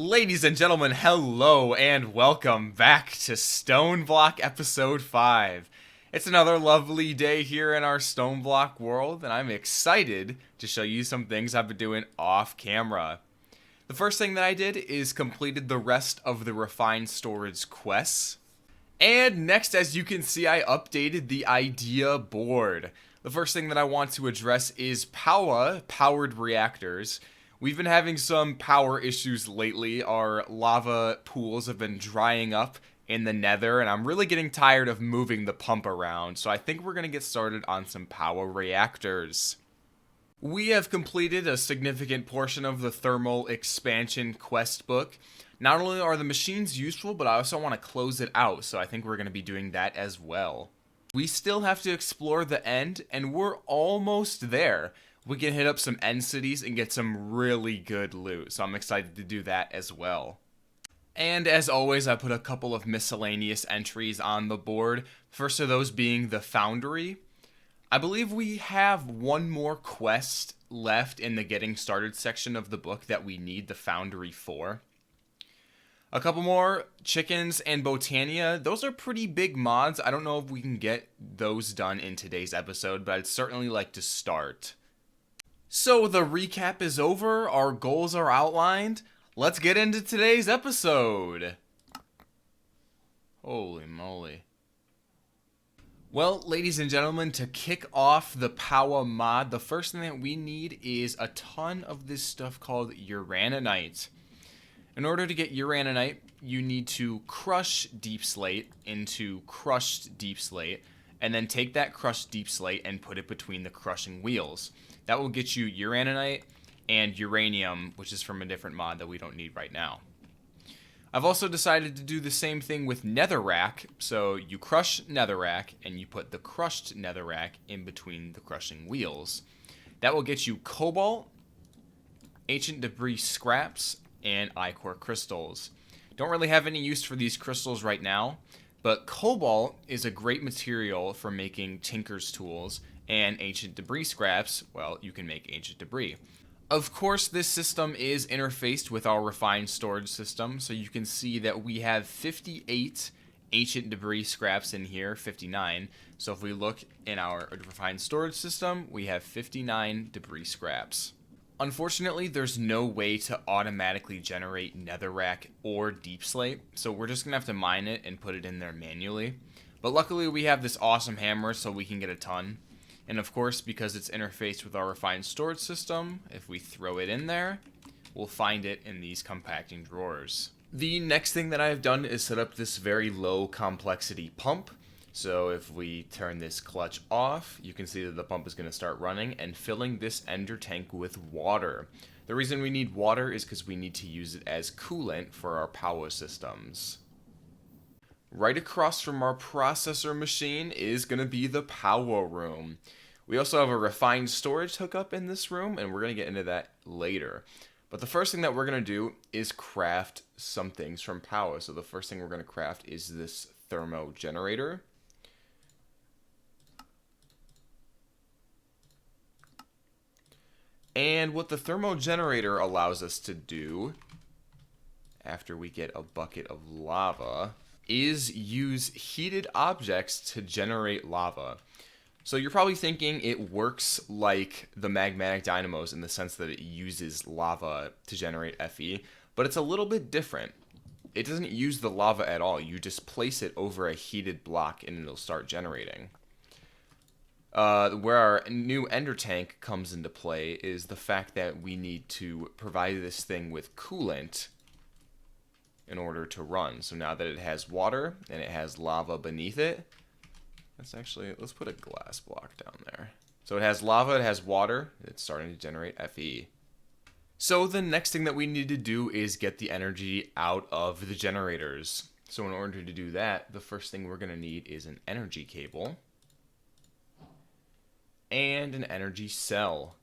Ladies and gentlemen, hello and welcome back to Stoneblock episode 5. It's another lovely day here in our Stoneblock world, and I'm excited to show you some things I've been doing off camera. The first thing that I did is completed the rest of the refined storage quests. And next, as you can see, I updated the idea board. The first thing that I want to address is Powah powered reactors. We've been having some power issues lately. Our lava pools have been drying up in the nether, and I'm really getting tired of moving the pump around, so I think we're going to get started on some Powah reactors. We have completed a significant portion of the thermal expansion quest book. Not only are the machines useful, but I also want to close it out, so I think we're going to be doing that as well. We still have to explore the end, and we're almost there. We can hit up some end cities and get some really good loot, so I'm excited to do that as well. And as always, I put a couple of miscellaneous entries on the board. First of those being the Foundry. I believe we have one more quest left in the getting started section of the book that we need the Foundry for. A couple more chickens and Botania. Those are pretty big mods. I don't know if we can get those done in today's episode, but I'd certainly like to start. So the recap is over, our goals are outlined. Let's get into today's episode. Holy moly. Well, ladies and gentlemen, to kick off the Powah mod, the first thing that we need is a ton of this stuff called uraninite. In order to get uraninite, you need to crush deep slate into crushed deep slate, and then take that crushed deep slate and put it between the crushing wheels. That will get you uraninite and uranium, which is from a different mod that we don't need right now. I've also decided to do the same thing with netherrack. So you crush netherrack and you put the crushed netherrack in between the crushing wheels. That will get you cobalt, ancient debris scraps, and ichor crystals. Don't really have any use for these crystals right now, but cobalt is a great material for making tinker's tools, and ancient debris scraps, well, you can make ancient debris. Of course, this system is interfaced with our refined storage system, so you can see that we have 58 ancient debris scraps in here, 59. So if we look in our refined storage system, we have 59 debris scraps. Unfortunately, there's no way to automatically generate netherrack or deep slate, so we're just going to have to mine it and put it in there manually. But luckily, we have this awesome hammer, so we can get a ton. And of course, because it's interfaced with our refined storage system, if we throw it in there, we'll find it in these compacting drawers. The next thing that I've done is set up this very low complexity pump. So if we turn this clutch off, you can see that the pump is going to start running and filling this ender tank with water. The reason we need water is because we need to use it as coolant for our Powah systems. Right across from our processor machine is going to be the Powah room. We also have a refined storage hookup in this room, and we're going to get into that later. But the first thing that we're going to do is craft some things from Powah. So the first thing we're going to craft is this thermo generator. And what the thermo generator allows us to do, after we get a bucket of lava, is use heated objects to generate lava. So you're probably thinking it works like the magmatic dynamos in the sense that it uses lava to generate Fe, but it's a little bit different. It doesn't use the lava at all. You just place it over a heated block and it'll start generating. Where our new ender tank comes into play is the fact that we need to provide this thing with coolant in order to run. So now that it has water and it has lava beneath it, let's put a glass block down there. So it has lava, it has water, it's starting to generate Fe. So the next thing that we need to do is get the energy out of the generators. So in order to do that, the first thing we're going to need is an energy cable and an energy cell.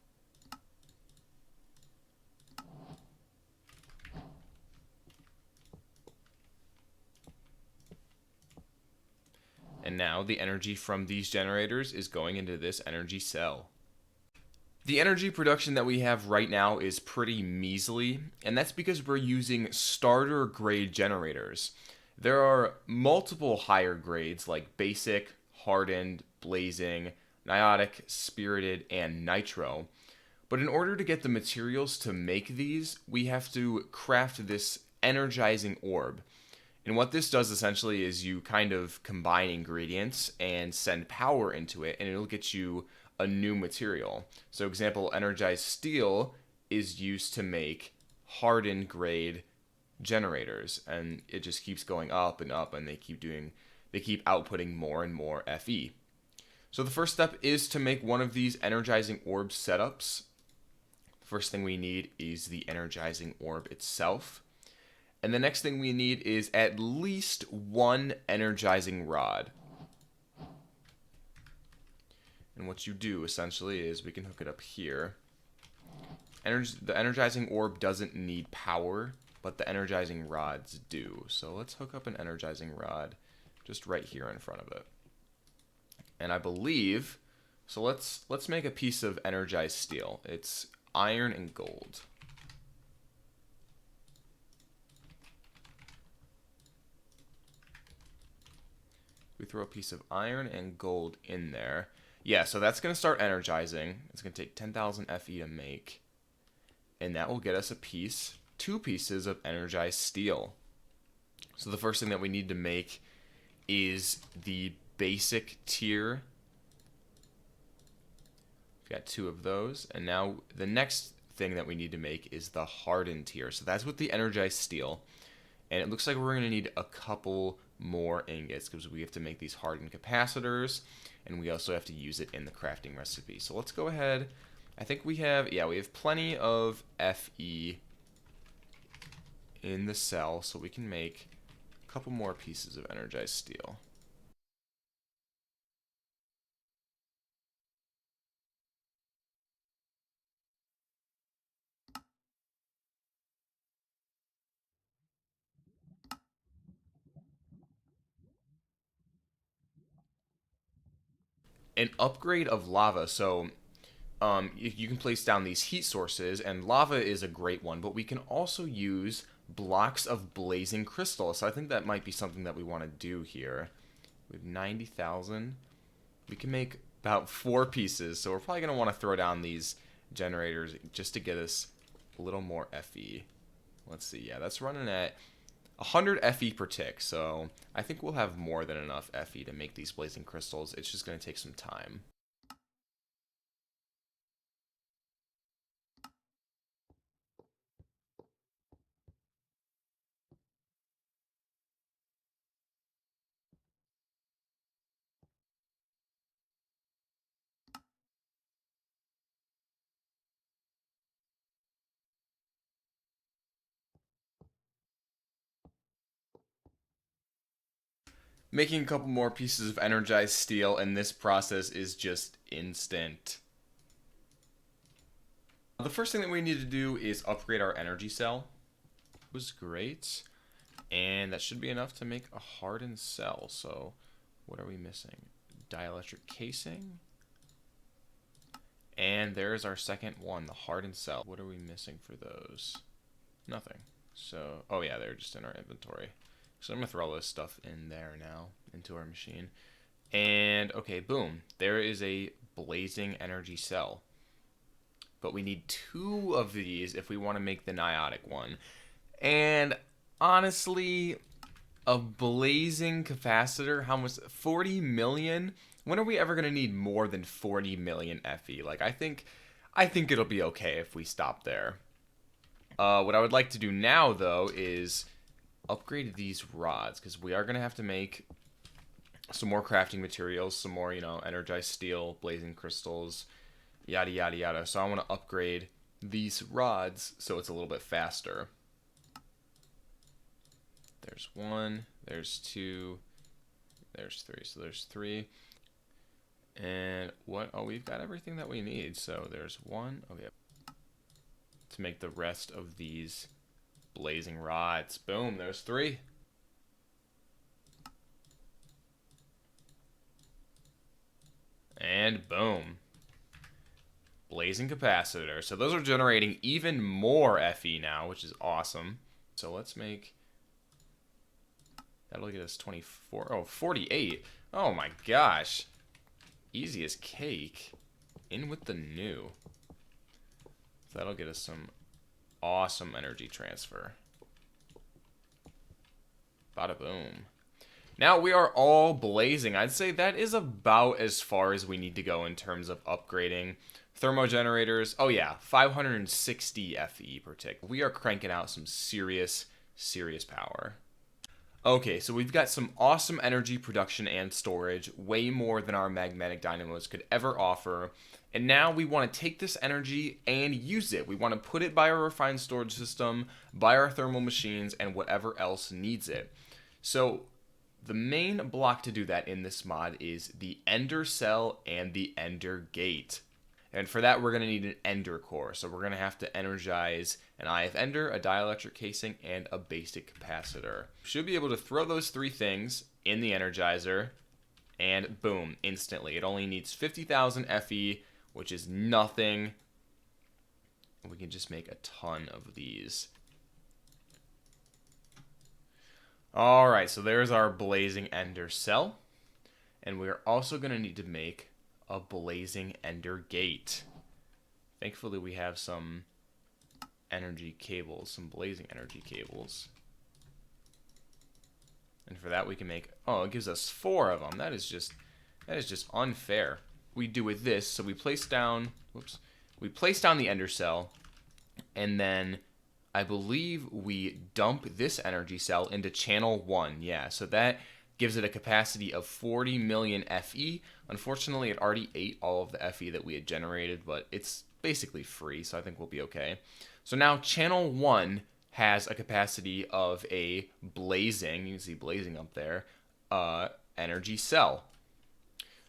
And now the energy from these generators is going into this energy cell. The energy production that we have right now is pretty measly, and that's because we're using starter grade generators. There are multiple higher grades like basic, hardened, blazing, niotic, spirited, and nitro. But in order to get the materials to make these, we have to craft this energizing orb. And what this does essentially is you kind of combine ingredients and send power into it, and it'll get you a new material. So, example, energized steel is used to make hardened grade generators, and it just keeps going up and up, and they keep outputting more and more Fe. So the first step is to make one of these energizing orb setups. First thing we need is the energizing orb itself. And the next thing we need is at least one energizing rod. And what you do essentially is we can hook it up here. The energizing orb doesn't need power, but the energizing rods do. So let's hook up an energizing rod just right here in front of it. And I believe, so let's make a piece of energized steel. It's iron and gold. We throw a piece of iron and gold in there. Yeah, so that's going to start energizing. It's going to take 10,000 Fe to make. And that will get us two pieces of energized steel. So the first thing that we need to make is the basic tier. We've got two of those. And now the next thing that we need to make is the hardened tier. So that's with the energized steel. And it looks like we're going to need a couple more ingots because we have to make these hardened capacitors, and we also have to use it in the crafting recipe. So let's go ahead. I think we have plenty of Fe in the cell, so we can make a couple more pieces of energized steel. An upgrade of lava. So you can place down these heat sources, and lava is a great one, but we can also use blocks of blazing crystal. So I think that might be something that we want to do here. We have 90,000. We can make about 4 pieces, so we're probably going to want to throw down these generators just to get us a little more Fe. Let's see, yeah, that's running at 100 Fe per tick, so I think we'll have more than enough Fe to make these blazing crystals. It's just going to take some time. Making a couple more pieces of energized steel, and this process is just instant. The first thing that we need to do is upgrade our energy cell. It was great. And that should be enough to make a hardened cell. So what are we missing? Dielectric casing. And there's our second one, the hardened cell. What are we missing for those? Nothing. So, oh yeah, they're just in our inventory. So I'm going to throw all this stuff in there now, into our machine. And, okay, boom. There is a blazing energy cell. But we need 2 of these if we want to make the niotic one. And, honestly, a blazing capacitor, how much? 40 million? When are we ever going to need more than 40 million Fe? Like, I think it'll be okay if we stop there. What I would like to do now, though, is upgrade these rods, because we are going to have to make some more crafting materials, some more, energized steel, blazing crystals, yada, yada, yada. So I want to upgrade these rods so it's a little bit faster. There's 1, there's 2, there's 3. So there's 3. And what? Oh, we've got everything that we need. So there's 1. Oh, yeah. To make the rest of these blazing rods. Boom, there's 3. And boom. blazing capacitor. So those are generating even more Fe now, which is awesome. So let's make... That'll get us 24. Oh, 48. Oh my gosh. Easy as cake. In with the new. So that'll get us some awesome energy transfer. Bada boom. Now we are all blazing. I'd say that is about as far as we need to go in terms of upgrading thermogenerators. Oh yeah, 560 FE per tick. We are cranking out some serious power. Okay, so we've got some awesome energy production and storage, way more than our magnetic dynamos could ever offer. And now we want to take this energy and use it. We want to put it by our refined storage system, by our thermal machines, and whatever else needs it. So the main block to do that in this mod is the Ender Cell and the Ender Gate. And for that, we're going to need an Ender core. So we're going to have to energize an IF Ender, a dielectric casing, and a basic capacitor. Should be able to throw those three things in the Energizer, and boom, instantly. It only needs 50,000 FE, which is nothing. We can just make a ton of these. Alright, so there's our blazing Ender Cell. And we're also going to need to make a blazing Ender Gate. Thankfully, we have some energy cables, some blazing energy cables. And for that, we can make... Oh, it gives us 4 of them. That is just unfair. We do with this, so we place down... Whoops. We place down the Ender Cell, and then I believe we dump this energy cell into channel 1. Yeah, so that gives it a capacity of 40 million FE. Unfortunately, it already ate all of the FE that we had generated, but it's basically free, so I think we'll be okay. So now channel 1 has a capacity of a blazing, you can see blazing up there, energy cell.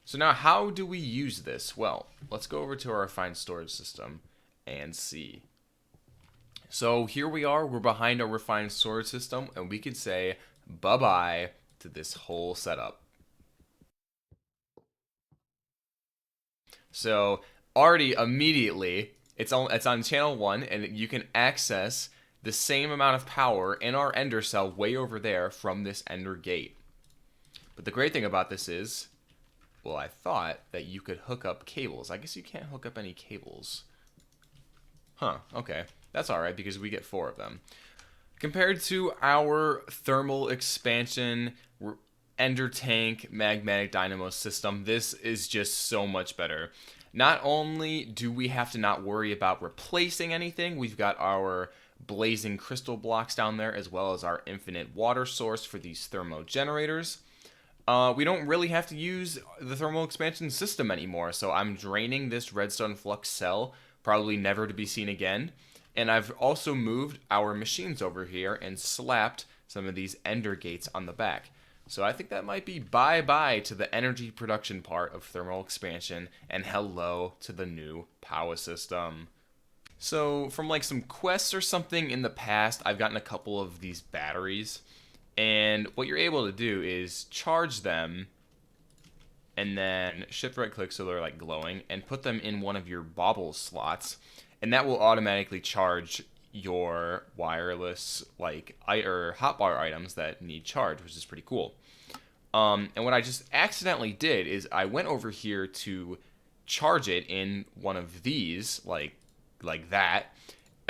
So now how do we use this? Well, let's go over to our refined storage system and see. So here we are, we're behind our refined storage system, and we could say bye-bye to this whole setup. So already immediately it's on channel 1, and you can access the same amount of power in our Ender Cell way over there from this Ender Gate. But the great thing about this is, well, I thought that you could hook up cables. I guess you can't hook up any cables. Huh, okay. That's alright because we get 4 of them. Compared to our thermal expansion Ender Tank magnetic dynamo system, this is just so much better. Not only do we have to not worry about replacing anything, we've got our blazing crystal blocks down there as well as our infinite water source for these thermogenerators. We don't really have to use the thermal expansion system anymore, so I'm draining this redstone flux cell, probably never to be seen again. And I've also moved our machines over here and slapped some of these Ender Gates on the back. So I think that might be bye-bye to the energy production part of thermal expansion, and hello to the new Powah system. So from like some quests or something in the past, I've gotten a couple of these batteries, and what you're able to do is charge them and then shift right click so they're like glowing and put them in one of your bauble slots, and that will automatically charge your wireless like or hotbar items that need charge, which is pretty cool. And what I just accidentally did is I went over here to charge it in one of these like that,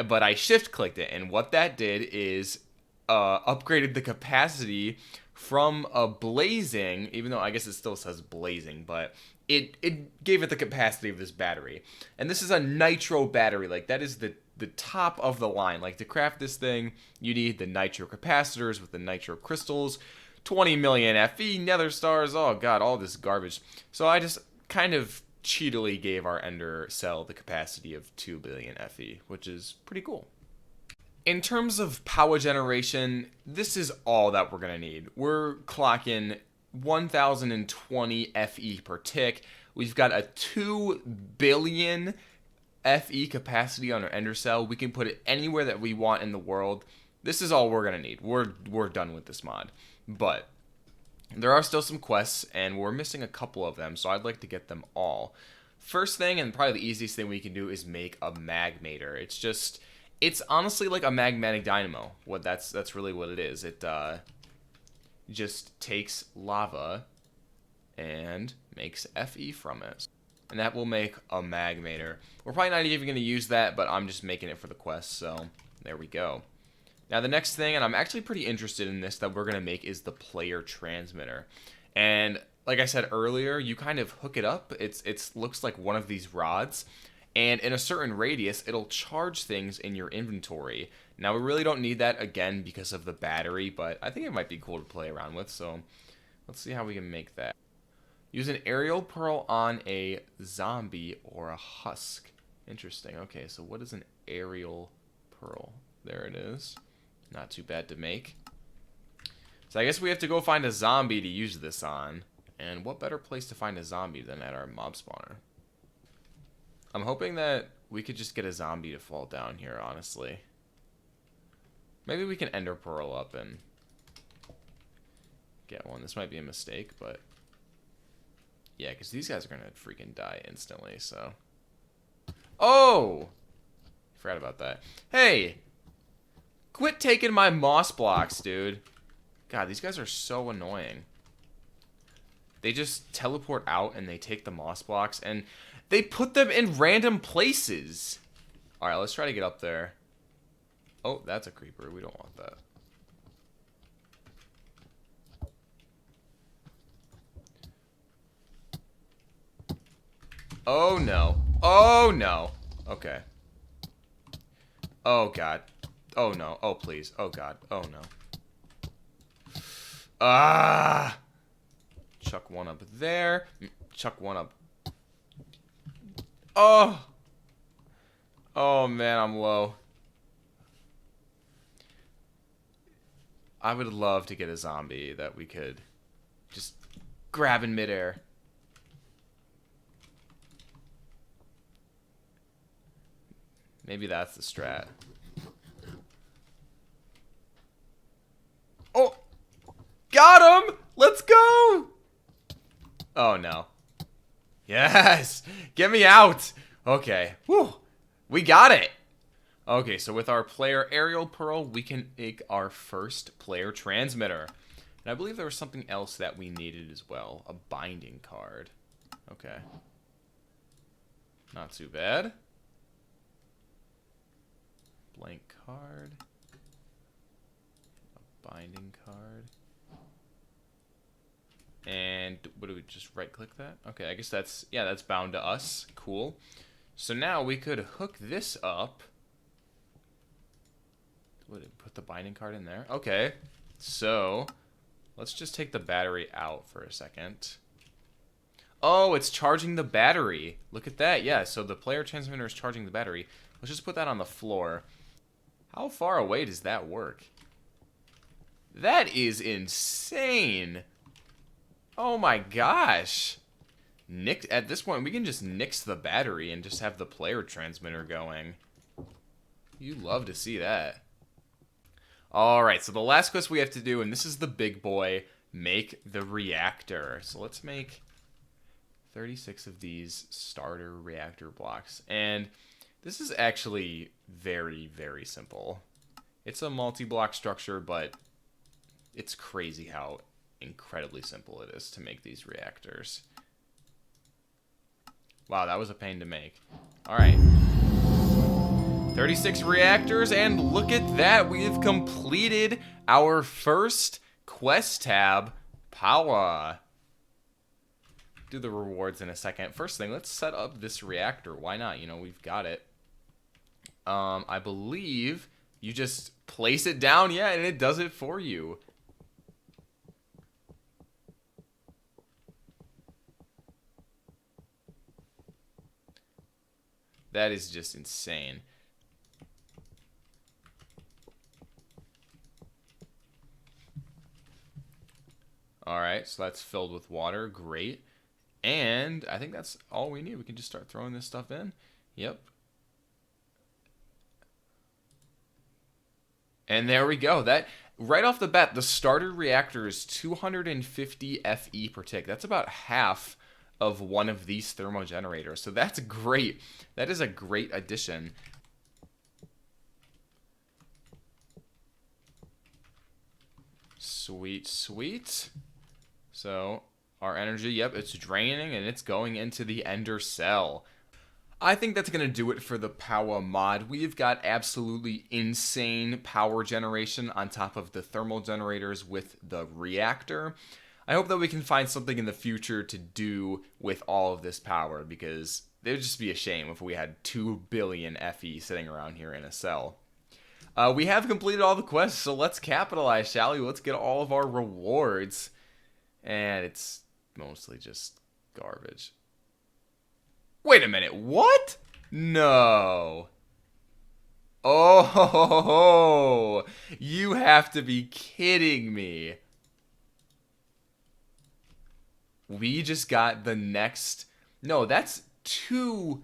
but I shift clicked it, and what that did is upgraded the capacity from a blazing, even though I guess it still says blazing, but it gave it the capacity of this battery. And this is a nitro battery, like that is the top of the line. Like to craft this thing, you need the nitro capacitors with the nitro crystals, 20 million FE, nether stars, oh god, all this garbage. So I just kind of cheatily gave our Ender Cell the capacity of 2 billion FE, which is pretty cool. In terms of power generation, this is all that we're going to need. We're clocking 1020 FE per tick. We've got a 2 billion FE capacity on our Ender Cell. We can put it anywhere that we want in the world. This is all we're going to need. We're done with this mod. But there are still some quests, and we're missing a couple of them, so I'd like to get them all. First thing, and probably the easiest thing we can do, is make a magmator. It's honestly like a magmatic dynamo. That's really what it is. It just takes lava and makes Fe from it. And that will make a magmator. We're probably not even going to use that, but I'm just making it for the quest, so there we go. Now the next thing, and I'm actually pretty interested in this, that we're going to make is the player transmitter. And like I said earlier, you kind of hook it up. It looks like one of these rods, and in a certain radius, it'll charge things in your inventory. Now we really don't need that, again, because of the battery, but I think it might be cool to play around with, so let's see how we can make that. Use an aerial pearl on a zombie or a husk. Interesting. Okay, so what is an aerial pearl? There it is. Not too bad to make. So I guess we have to go find a zombie to use this on. And what better place to find a zombie than at our mob spawner? I'm hoping that we could just get a zombie to fall down here, honestly. Maybe we can ender pearl up and get one. This might be a mistake, but yeah, because these guys are going to freaking die instantly, so. Oh! Forgot about that. Hey! Quit taking my moss blocks, dude. God, these guys are so annoying. They just teleport out and they take the moss blocks and they put them in random places. Alright, let's try to get up there. Oh, that's a creeper. We don't want that. Oh, no. Oh, no. Okay. Oh, God. Oh, no. Oh, please. Oh, God. Oh, no. Ah! Chuck one up there. Chuck one up. Oh! Oh, man, I'm low. I would love to get a zombie that we could just grab in midair. Maybe that's the strat. Oh! Got him! Let's go! Oh, no. Yes! Get me out! Okay. Whew. We got it! Okay, so with our player aerial pearl, we can make our first player transmitter. And I believe there was something else that we needed as well. A binding card. Okay. Not too bad. Blank card. A binding card. And what do we just right click that? Okay, I guess that's, yeah, that's bound to us. Cool. So now we could hook this up. Put the binding card in there. Okay. So let's just take the battery out for a second. Oh, it's charging the battery. Look at that. Yeah, so the player transmitter is charging the battery. Let's just put that on the floor. How far away does that work? That is insane. Oh my gosh. At this point, we can just nix the battery and just have the player transmitter going. You love to see that. Alright, so the last quest we have to do, and this is the big boy, make the reactor. So let's make 36 of these starter reactor blocks. And this is actually very, very simple. It's a multi-block structure, but it's crazy how incredibly simple it is to make these reactors. Wow, that was a pain to make. Alright. 36 reactors, and look at that. We've completed our first quest tab, Powah. Do the rewards in a second. First thing, let's set up this reactor. Why not? You know, we've got it. I believe you just place it down, yeah, and it does it for you. That is just insane. Alright, so that's filled with water. Great. And I think that's all we need. We can just start throwing this stuff in. Yep. And there we go. That right off the bat, the starter reactor is 250 FE per tick. That's about half of one of these thermal generators. So that's great. That is a great addition. Sweet, sweet. So our energy, yep, it's draining and it's going into the ender cell. I think that's going to do it for the Powah mod. We've got absolutely insane power generation on top of the thermal generators with the reactor. I hope that we can find something in the future to do with all of this power, because it would just be a shame if we had 2 billion FE sitting around here in a cell. We have completed all the quests, so let's capitalize, shall we? Let's get all of our rewards. And it's mostly just garbage. Wait a minute, what? No. Oh, you have to be kidding me. We just got the next. No, that's 2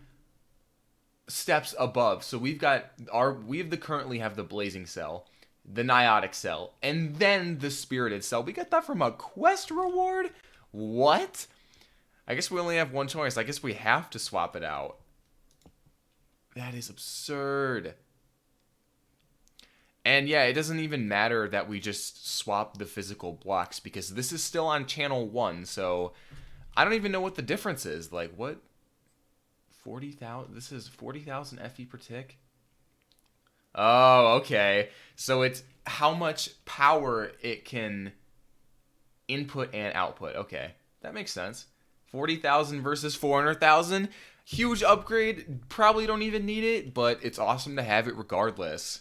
steps above. So we currently have the blazing cell, the niotic cell, and then the spirited cell. We got that from a quest reward? What? I guess we only have one choice. I guess we have to swap it out. That is absurd. And yeah, it doesn't even matter that we just swap the physical blocks, because this is still on channel 1, so I don't even know what the difference is. Like, what? 40,000? This is 40,000 FE per tick? Oh, okay. So it's how much power it can input and output. Okay, that makes sense. 40,000 versus 400,000. Huge upgrade. Probably don't even need it, but it's awesome to have it regardless.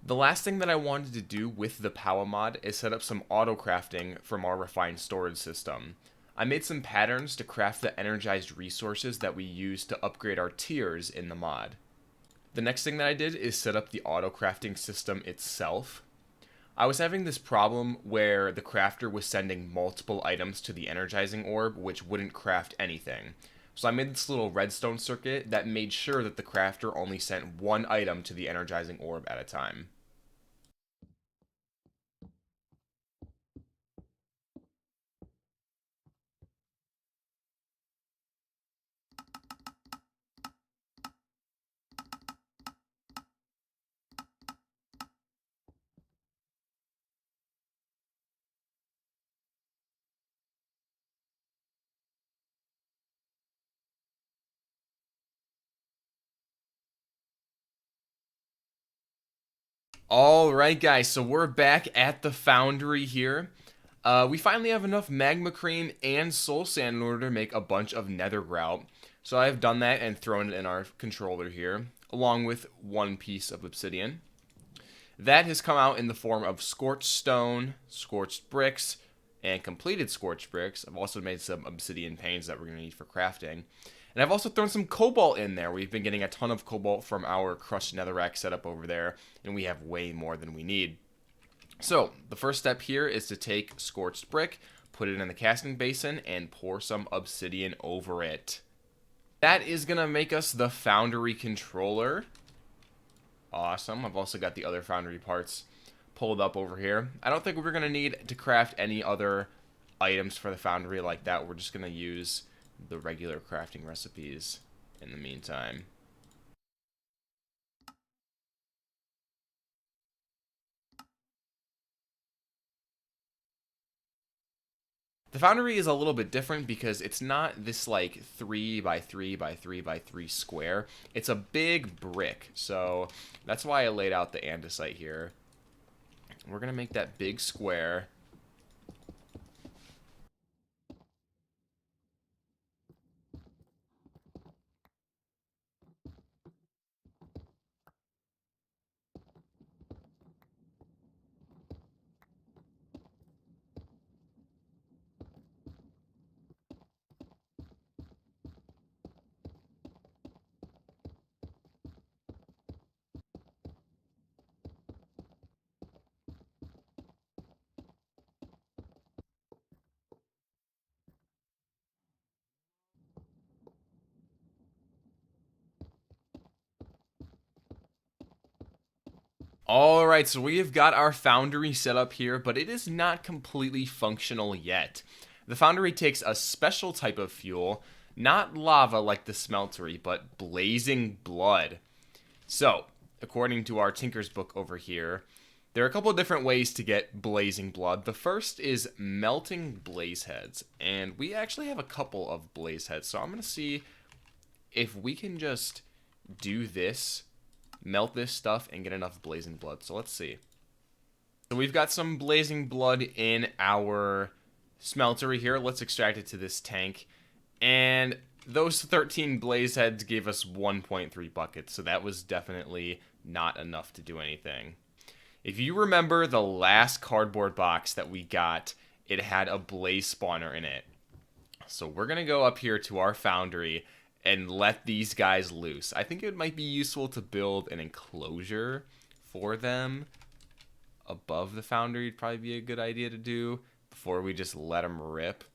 The last thing that I wanted to do with the Powah mod is set up some auto crafting from our refined storage system. I made some patterns to craft the energized resources that we use to upgrade our tiers in the mod. The next thing that I did is set up the auto crafting system itself. I was having this problem where the crafter was sending multiple items to the energizing orb, which wouldn't craft anything. So I made this little redstone circuit that made sure that the crafter only sent one item to the energizing orb at a time. All right, guys, so we're back at the foundry here. We finally have enough magma cream and soul sand in order to make a bunch of nether grout. So I've done that and thrown it in our controller here, along with 1 piece of obsidian. That has come out in the form of scorched stone, scorched bricks, and completed scorched bricks. I've also made some obsidian panes that we're going to need for crafting. And I've also thrown some cobalt in there. We've been getting a ton of cobalt from our crushed netherrack setup over there, and we have way more than we need. So, the first step here is to take scorched brick, put it in the casting basin, and pour some obsidian over it. That is going to make us the foundry controller. Awesome. I've also got the other foundry parts pulled up over here. I don't think we're going to need to craft any other items for the foundry like that. We're just going to use the regular crafting recipes in the meantime. The foundry is a little bit different because it's not this like 3 by 3 by 3 by 3 square. It's a big brick. So that's why I laid out the andesite here. We're going to make that big square. Alright, so we have got our foundry set up here, but it is not completely functional yet. The foundry takes a special type of fuel, not lava like the smeltery, but blazing blood. So, according to our Tinker's book over here, there are a couple of different ways to get blazing blood. The first is melting blaze heads, and we actually have a couple of blaze heads, so I'm going to see if we can just do this, melt this stuff, and get enough blazing blood. So let's see. So we've got some blazing blood in our smeltery here. Let's extract it to this tank. And those 13 blaze heads gave us 1.3 buckets, so that was definitely not enough to do anything. If you remember the last cardboard box that we got, it had a blaze spawner in it. So we're going to go up here to our foundry and let these guys loose. I think it might be useful to build an enclosure for them above the foundry. It'd probably be a good idea to do before we just let them rip.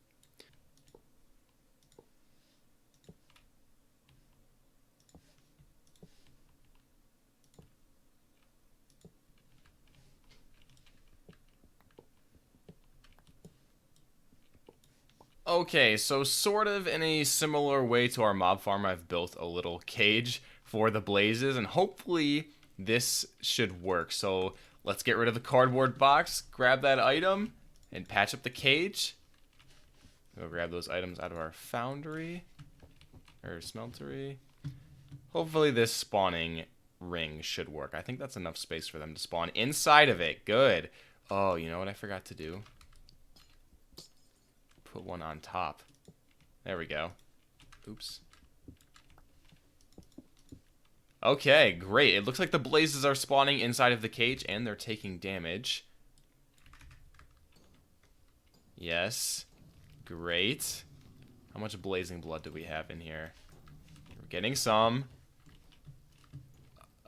Okay, so sort of in a similar way to our mob farm, I've built a little cage for the blazes, and hopefully this should work. So let's get rid of the cardboard box, grab that item, and patch up the cage. Go grab those items out of our foundry, or smeltery. Hopefully this spawning ring should work. I think that's enough space for them to spawn inside of it. Good. Oh, you know what I forgot to do? Put one on top. There we go. Oops. Okay, great. It looks like the blazes are spawning inside of the cage and they're taking damage. Yes. Great. How much blazing blood do we have in here? We're getting some.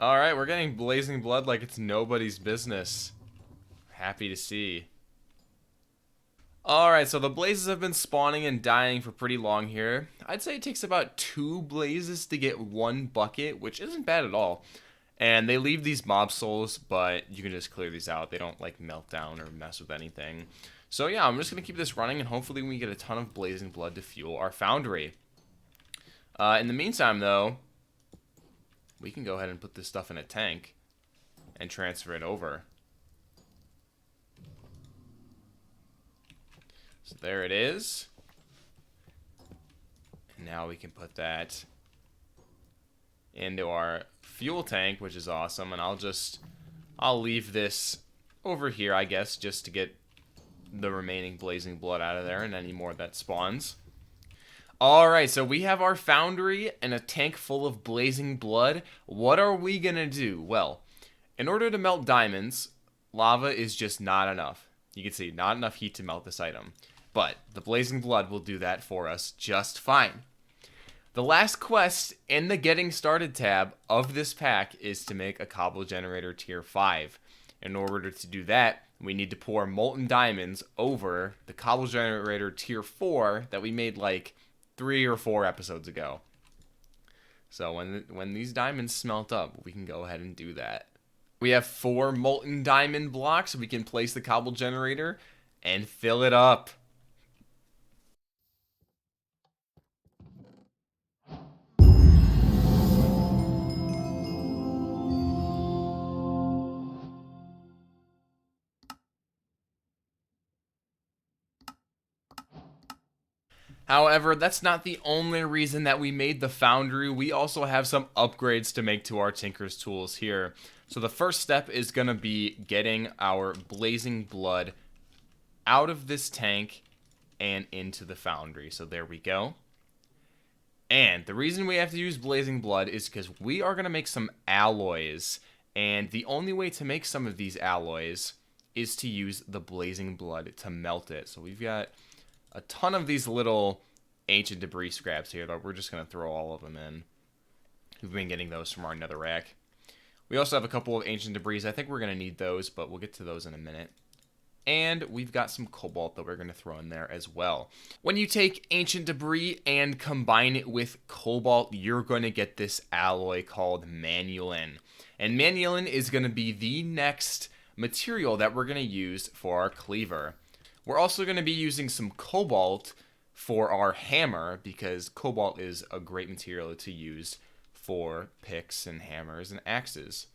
Alright, we're getting blazing blood like it's nobody's business. Happy to see. Alright, so the blazes have been spawning and dying for pretty long here. I'd say it takes about 2 blazes to get 1 bucket, which isn't bad at all. And they leave these mob souls, but you can just clear these out. They don't like melt down or mess with anything. So yeah, I'm just going to keep this running and hopefully we get a ton of blazing blood to fuel our foundry. In the meantime though, we can go ahead and put this stuff in a tank and transfer it over. So there it is. And now we can put that into our fuel tank, which is awesome. And I'll leave this over here, I guess, just to get the remaining blazing blood out of there and any more that spawns. Alright, so we have our foundry and a tank full of blazing blood. What are we gonna do? Well, in order to melt diamonds, lava is just not enough. You can see, not enough heat to melt this item. But the blazing blood will do that for us just fine. The last quest in the Getting Started tab of this pack is to make a cobble generator tier 5. In order to do that, we need to pour molten diamonds over the cobble generator tier 4 that we made like 3 or 4 episodes ago. So when these diamonds smelt up, we can go ahead and do that. We have 4 molten diamond blocks. We can place the cobble generator and fill it up. However, that's not the only reason that we made the foundry. We also have some upgrades to make to our Tinker's tools here. So the first step is going to be getting our blazing blood out of this tank and into the foundry. So there we go. And the reason we have to use blazing blood is because we are going to make some alloys. And the only way to make some of these alloys is to use the blazing blood to melt it. So we've got a ton of these little ancient debris scraps here that we're just going to throw all of them in. We've been getting those from our nether rack. We also have a couple of ancient debris. I think we're going to need those, but we'll get to those in a minute. And we've got some cobalt that we're going to throw in there as well. When you take ancient debris and combine it with cobalt, you're going to get this alloy called manulin. And manulin is going to be the next material that we're going to use for our cleaver. We're also going to be using some cobalt for our hammer because cobalt is a great material to use for picks and hammers and axes.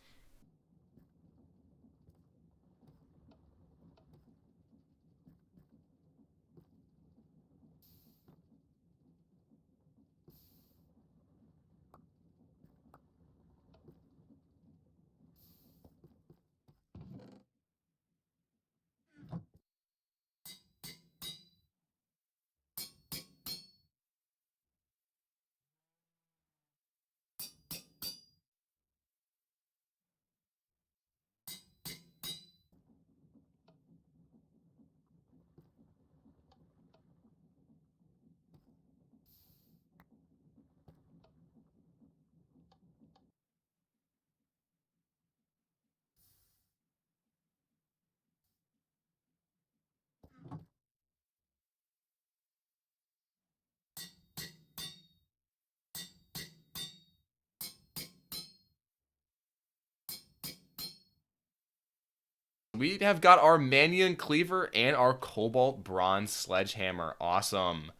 We have got our Manion Cleaver and our Cobalt Bronze Sledgehammer. Awesome.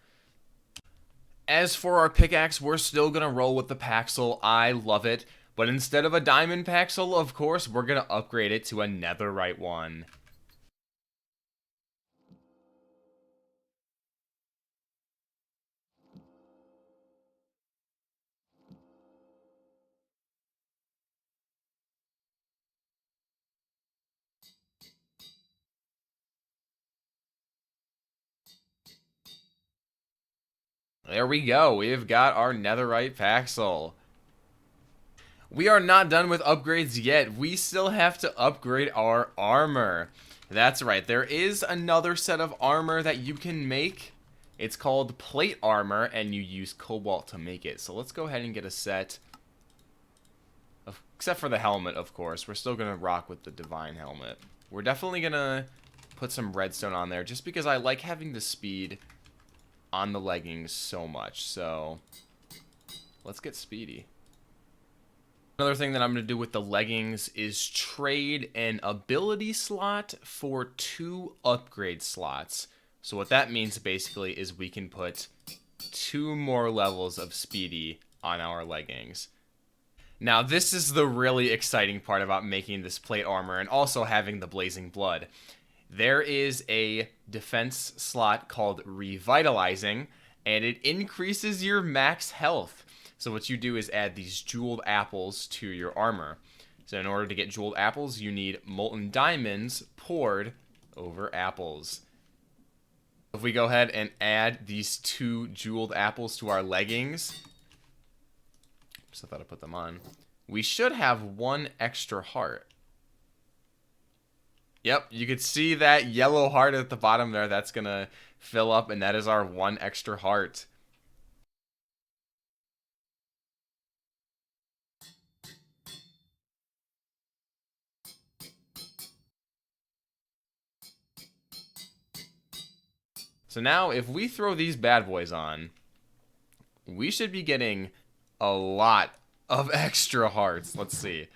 As for our pickaxe, we're still going to roll with the Paxel. I love it. But instead of a Diamond Paxel, of course, we're going to upgrade it to a Netherite one. There we go. We've got our Netherite Paxel. We are not done with upgrades yet. We still have to upgrade our armor. That's right. There is another set of armor that you can make. It's called plate armor, and you use cobalt to make it. So let's go ahead and get a set. Except for the helmet, of course. We're still going to rock with the divine helmet. We're definitely going to put some redstone on there just because I like having the speed on the leggings so much. So let's get speedy. Another thing that I'm going to do with the leggings is trade an ability slot for 2 upgrade slots. So what that means basically is we can put 2 more levels of speedy on our leggings. Now this is the really exciting part about making this plate armor and also having the blazing blood. There is a defense slot called revitalizing, and it increases your max health. So what you do is add these jeweled apples to your armor. So in order to get jeweled apples, you need molten diamonds poured over apples. If we go ahead and add these 2 jeweled apples to our leggings, just thought I'd put them on, we should have 1 extra heart. Yep, you could see that yellow heart at the bottom there. That's going to fill up, and that is our 1 extra heart. So now, if we throw these bad boys on, we should be getting a lot of extra hearts. Let's see.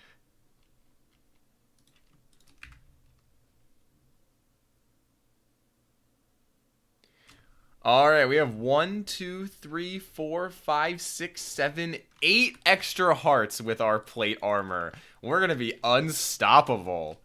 All right, we have 1, 2, 3, 4, 5, 6, 7, 8 extra hearts with our plate armor. We're going to be unstoppable.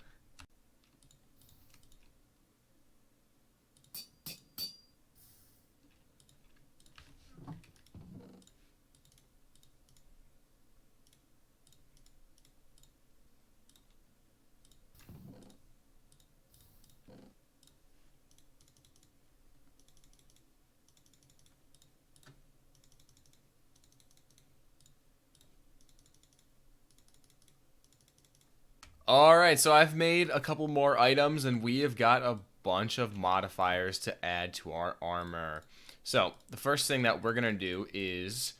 Alright, so I've made a couple more items, and we have got a bunch of modifiers to add to our armor. So, the first thing that we're going to do is,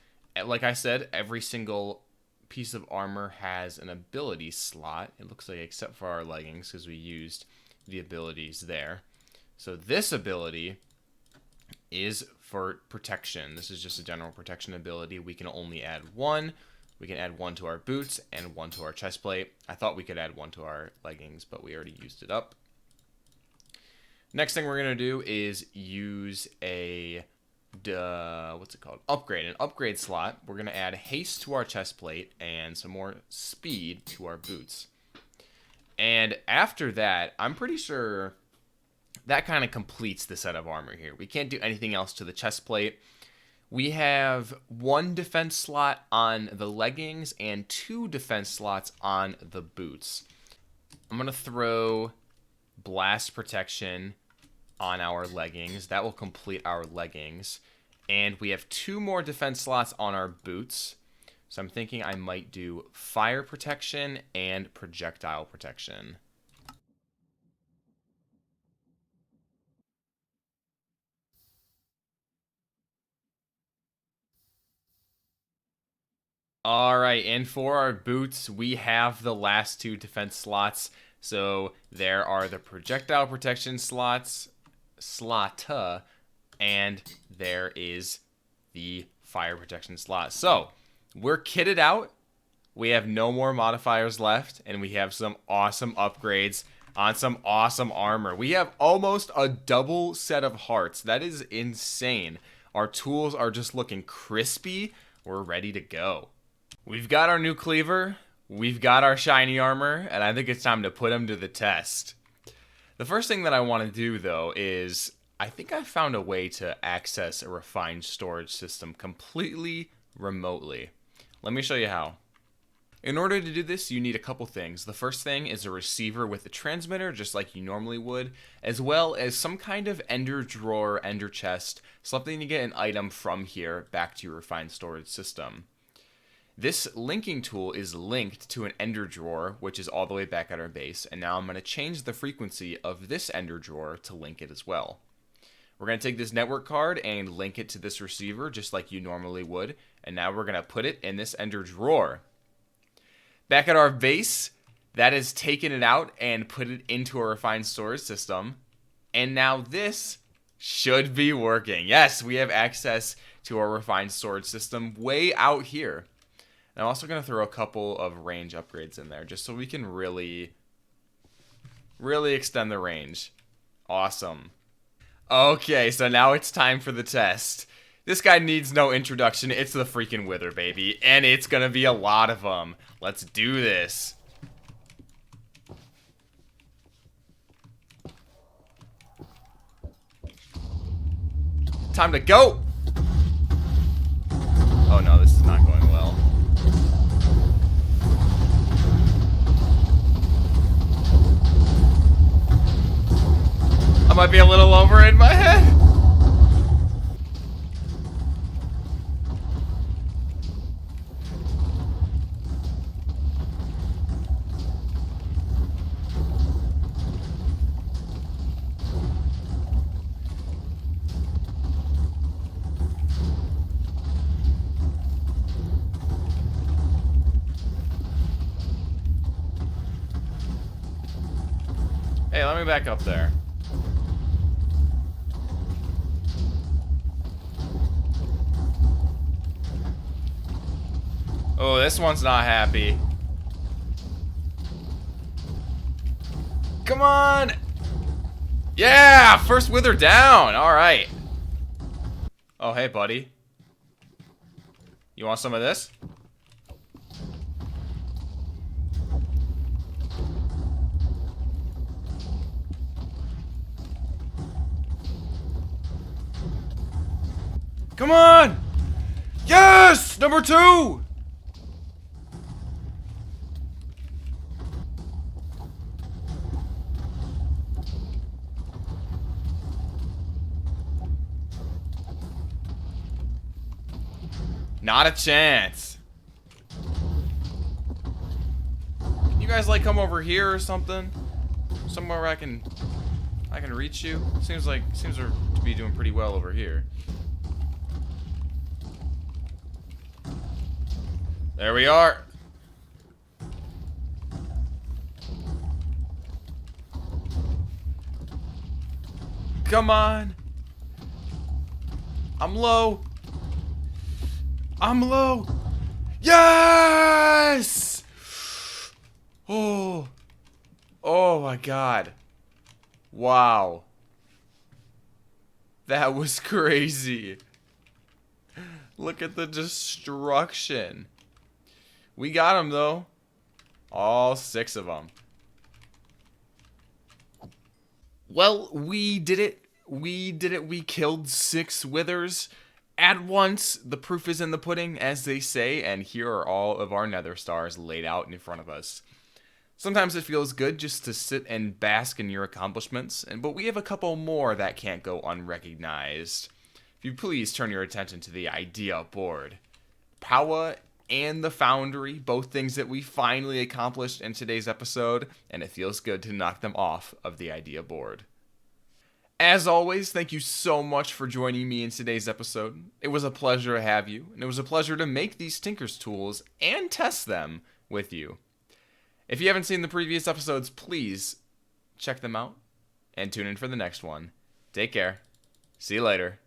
like I said, every single piece of armor has an ability slot. It looks like, except for our leggings, because we used the abilities there. So this ability is for protection. This is just a general protection ability. We can only add 1. We can add 1 to our boots and 1 to our chest plate. I thought we could add 1 to our leggings, but we already used it up. Next thing we're gonna do is use a what's it called? Upgrade. An upgrade slot. We're gonna add haste to our chest plate and some more speed to our boots. And after that, I'm pretty sure that kind of completes the set of armor here. We can't do anything else to the chest plate. We have 1 defense slot on the leggings and 2 defense slots on the boots. I'm going to throw blast protection on our leggings. That will complete our leggings. And we have 2 more defense slots on our boots. So I'm thinking I might do fire protection and projectile protection. All right, and for our boots, we have the last 2 defense slots. So there are the projectile protection slots, and there is the fire protection slot. So we're kitted out. We have no more modifiers left, and we have some awesome upgrades on some awesome armor. We have almost a double set of hearts. That is insane. Our tools are just looking crispy. We're ready to go. We've got our new cleaver, we've got our shiny armor, and I think it's time to put them to the test. The first thing that I want to do, though, is I think I found a way to access a refined storage system completely remotely. Let me show you how. In order to do this, you need a couple things. The first thing is a receiver with a transmitter, just like you normally would, as well as some kind of ender drawer, ender chest, something to get an item from here back to your refined storage system. This linking tool is linked to an ender drawer, which is all the way back at our base, and now I'm going to change the frequency of this ender drawer to link it as well. We're going to take this network card and link it to this receiver, just like you normally would, and now we're going to put it in this ender drawer. Back at our base, that has taken it out and put it into a refined storage system, and now this should be working. Yes, we have access to our refined storage system way out here. I'm also going to throw a couple of range upgrades in there just so we can really extend the range. Awesome. Okay, so now it's time for the test. This guy needs no introduction. It's the freaking Wither, baby. And it's going to be a lot of them. Let's do this. Time to go! Oh no, this is not going well. I might be a little over in my head. Hey, let me back up there. Oh, this one's not happy. Come on! Yeah! First Wither down! Alright. Oh, hey, buddy. You want some of this? Come on! Yes! Number 2! Not a chance. Can you guys like come over here or something? Somewhere where I can reach you? Seems we're to be doing pretty well over here. There we are. Come on. I'm low. I'm low. Yes! Oh. Oh my god. Wow. That was crazy. Look at the destruction. We got them, though. All 6 of them. Well, we did it. We did it. We killed 6 withers at once. The proof is in the pudding, as they say, and here are all of our nether stars laid out in front of us. Sometimes it feels good just to sit and bask in your accomplishments, but we have a couple more that can't go unrecognized. If you please turn your attention to the idea board. Powah and the Foundry, both things that we finally accomplished in today's episode, and it feels good to knock them off of the idea board. As always, thank you so much for joining me in today's episode. It was a pleasure to have you, and it was a pleasure to make these Tinker's tools and test them with you. If you haven't seen the previous episodes, please check them out and tune in for the next one. Take care. See you later.